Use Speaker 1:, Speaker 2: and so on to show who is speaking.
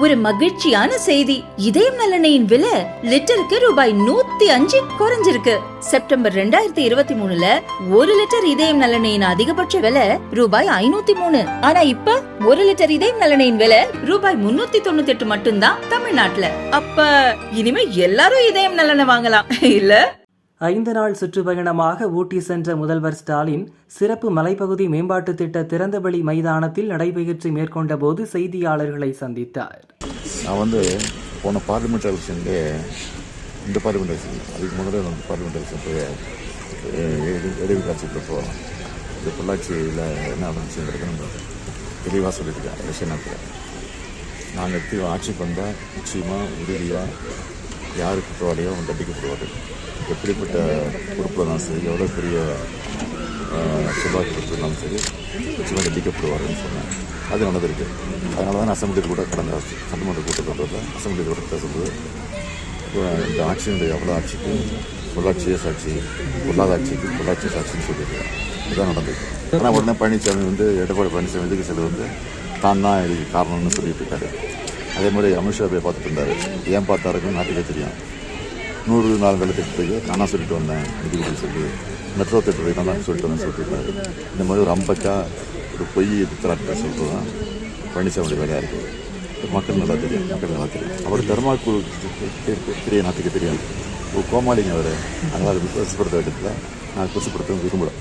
Speaker 1: ஒரு மகிழ்ச்சியான செய்தி. இதயம் நல்லெண்ணெயின் விலை லிட்டருக்கு ரூபாய் 105 குறைஞ்சிருக்கு. செப்டம்பர் 2023ல 1 லிட்டர் இதயம் நல்லெண்ணெயின் அதிகபட்ச விலை ரூபாய் 503. ஆனா இப்ப 1 லிட்டர் இதயம் நல்லெண்ணெயின் விலை ரூபாய் 398 மட்டும்தான் தமிழ்நாட்டுல. அப்ப இனிமே எல்லாரும் இதயம் நல்லெண்ணெய் வாங்கலாம் இல்ல?
Speaker 2: 5 நாள் சுற்றுப்பயணமாக ஊட்டி சென்ற முதல்வர் ஸ்டாலின் சிறப்பு மலைப்பகுதி மேம்பாட்டு திட்ட திறந்தவெளி மைதானத்தில் நடைபயிற்சி மேற்கொண்ட போது செய்தியாளர்களை சந்தித்தார்.
Speaker 3: நான் போன பார்லிமெண்ட் எலெக்ஷன்லேயே இந்த பார்லிமெண்ட் எலெக்ஷன் அதுக்கு முன்னாடி பார்லிமெண்ட் எலெக்ஷன் போய் இடைவு காட்சிக்கு இந்த பொள்ளாச்சியில் என்ன நடந்துச்சுங்கிறது நம்ம தெளிவாக சொல்லியிருக்கேன். எலெக்ஷன் நேரத்தில் நாங்கள் ஆட்சிக்கு வந்தால் நிச்சயமாக உறுதியாக யார் குற்றவாளியோ அவன் தண்டிக்கப்படுவார். எப்படிப்பட்ட பொறுப்பு இருந்தாலும் சரி, எவ்வளோ பெரிய செல்வாக்கு கொடுத்துருந்தாலும் சரி, நிச்சயமாக தண்டிக்கப்படுவார்னு சொன்னேன். அது நடந்திருக்கு. அதனால தான் அசம்பிளியில் கூட கடந்த சட்டமன்ற கூட்டத்தொடரில் அசம்பிளியில் கூட பேசும்போது இந்த ஆட்சியினுடைய எவ்வளோ ஆட்சிக்கு பொள்ளாச்சியே சாட்சி, பொல்லாத ஆட்சிக்கு பொள்ளாச்சி சாட்சின்னு சொல்லியிருக்கேன். இதுதான் நடந்திருக்கு. ஆனால் உடனே பழனிசாமி எடப்பாடி பழனிசாமி இதுக்கு செல்வது தான் இதுக்கு காரணம்னு சொல்லிட்டு இருக்காரு. அதே மாதிரி அமித்ஷா போய் பார்த்துட்டு இருந்தார். ஏன் பார்த்தாருக்குன்னு நாட்டுக்கே தெரியும். 100 நாள் திட்டத்துக்கு நான் சொல்லிட்டு வந்தேன் நிதிபதி சொல்லி, மெட்ரோ திட்டத்துக்கு நான் சொல்லிட்டு வந்தேன் சொல்லியிருந்தாரு. இந்த மாதிரி ஒரு அம்பக்கா ஒரு பொய் திட்டத்தை சொல்கிறது தான் பழனிசாமியோட வேலையாக இருக்குது. மக்கள் நல்லா தெரியும். அவர் தர்மாக்கூர் தெரிய நாட்டுக்கு தெரியாது. ஒரு கோமாளிங்க அவர். அதனால் விசுவாசப்படுத்த வேண்டியதில் நான் குசுப்படுத்த விரும்பலை.